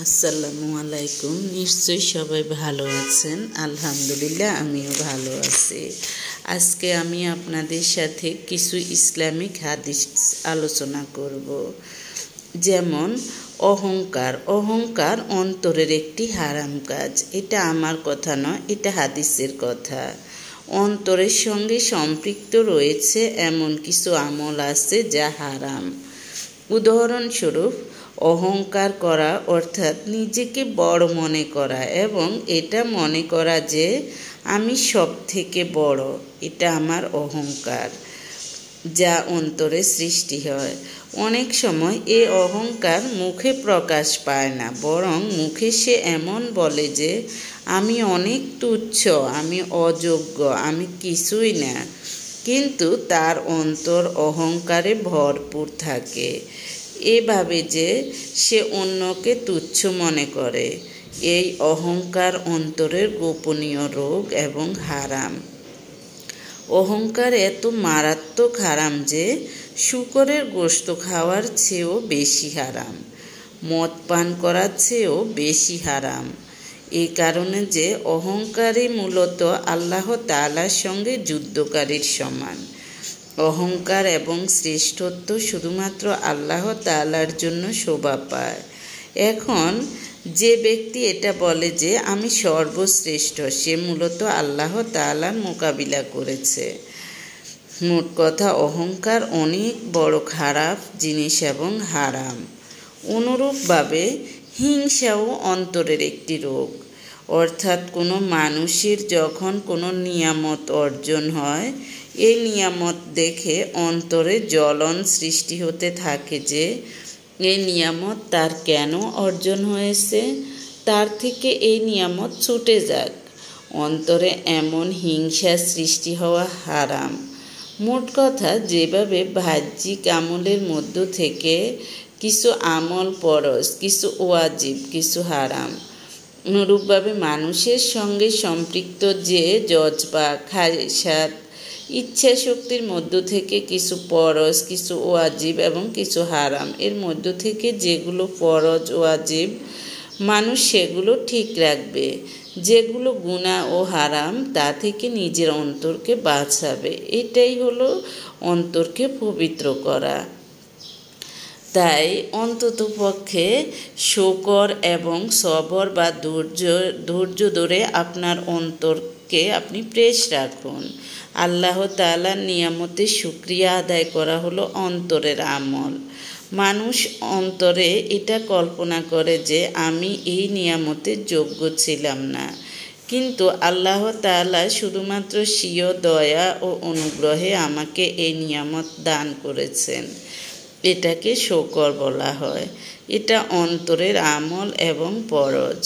আসসালামু আলাইকুম। নিশ্চয়ই সবাই ভালো আছেন। আলহামদুলিল্লাহ আমিও ভালো আছি। আজকে আমি আপনাদের সাথে কিছু ইসলামিক হাদিস আলোচনা করব। যেমন অহংকার অন্তরের একটি হারাম কাজ। এটা আমার কথা নয়, এটা হাদিসের কথা। অন্তরের সঙ্গে সম্পৃক্ত রয়েছে এমন কিছু আমল আছে যা হারাম। উদাহরণস্বরূপ, অহংকার করা অর্থাৎ নিজেকে বড় মনে করা এবং এটা মনে করা যে আমি সব থেকে বড়, এটা আমার অহংকার, যা অন্তরে সৃষ্টি হয়। অনেক সময় এ অহংকার মুখে প্রকাশ পায় না, বরং মুখে সে এমন বলে যে আমি অনেক তুচ্ছ, আমি অযোগ্য, আমি কিছুই না, কিন্তু তার অন্তর অহংকারে ভরপুর থাকে। এভাবে যে সে অন্যকে তুচ্ছ মনে করে। এই অহংকার অন্তরের গোপনীয় রোগ এবং হারাম। অহংকার এত মারাত্মক হারাম যে শূকরের গোশত খাওয়ার চেয়েও বেশি হারাম, মদ পান করার চেয়েও বেশি হারাম। এই কারণে যে অহংকারই মূলত আল্লাহ তাআলার সঙ্গে যুদ্ধকারীর সমান। অহংকার এবং শ্রেষ্ঠত্ব শুধুমাত্র আল্লাহ তাআলার জন্য শোভা পায়। এখন যে ব্যক্তি এটা বলে যে আমি সর্বশ্রেষ্ঠ, সে মূলত আল্লাহ তাআলার মোকাবিলা করেছে। মোট কথা, অহংকার অনেক বড় খারাপ জিনিস এবং হারাম। অনুরূপভাবে হিংসাও অন্তরের একটি রোগ। অর্থাৎ কোনো মানুষের যখন কোনো নিয়ামত অর্জন হয়, এই নিয়ামত দেখে অন্তরে জ্বলন সৃষ্টি হতে থাকে যে এই নিয়ামত তার কেন অর্জন হয়েছে, তার থেকে এই নিয়ামত ছুটে যাক। অন্তরে এমন হিংসা সৃষ্টি হওয়া হারাম। মোট কথা, যেভাবে বাহ্যিক আমলের মধ্য থেকে কিছু আমল ফরজ, কিছু ওয়াজিব, কিছু হারাম, অনুরূপভাবে মানুষের সঙ্গে সম্পৃক্ত যে জজবা, খায়সাত, ইচ্ছা শক্তির মধ্য থেকে কিছু ফরজ, কিছু ওয়াজিব এবং কিছু হারাম, এর মধ্য থেকে যেগুলো ফরজ ওয়াজিব মানুষ সেগুলো ঠিক রাখবে, যেগুলো গুনাহ ও হারাম তা থেকে নিজের অন্তরকে বাঁচাবে। এটাই হলো অন্তরকে পবিত্র করা। তাই অন্ততপক্ষে শুকর এবং সবর বা ধৈর্য ধরে আপনার অন্তরকে আপনি ফ্রেশ রাখুন। আল্লাহ তাআলার নিয়ামতের শুকরিয়া আদায় করা হলো অন্তরের আমল। মানুষ অন্তরে এটা কল্পনা করে যে আমি এই নিয়ামতের যোগ্য ছিলাম না, কিন্তু আল্লাহ তাআলা শুধুমাত্র স্বীয় দয়া ও অনুগ্রহে আমাকে এই নিয়ামত দান করেছেন। এটাকে শুকর বলা হয়। এটা অন্তরের আমল এবং ফরজ।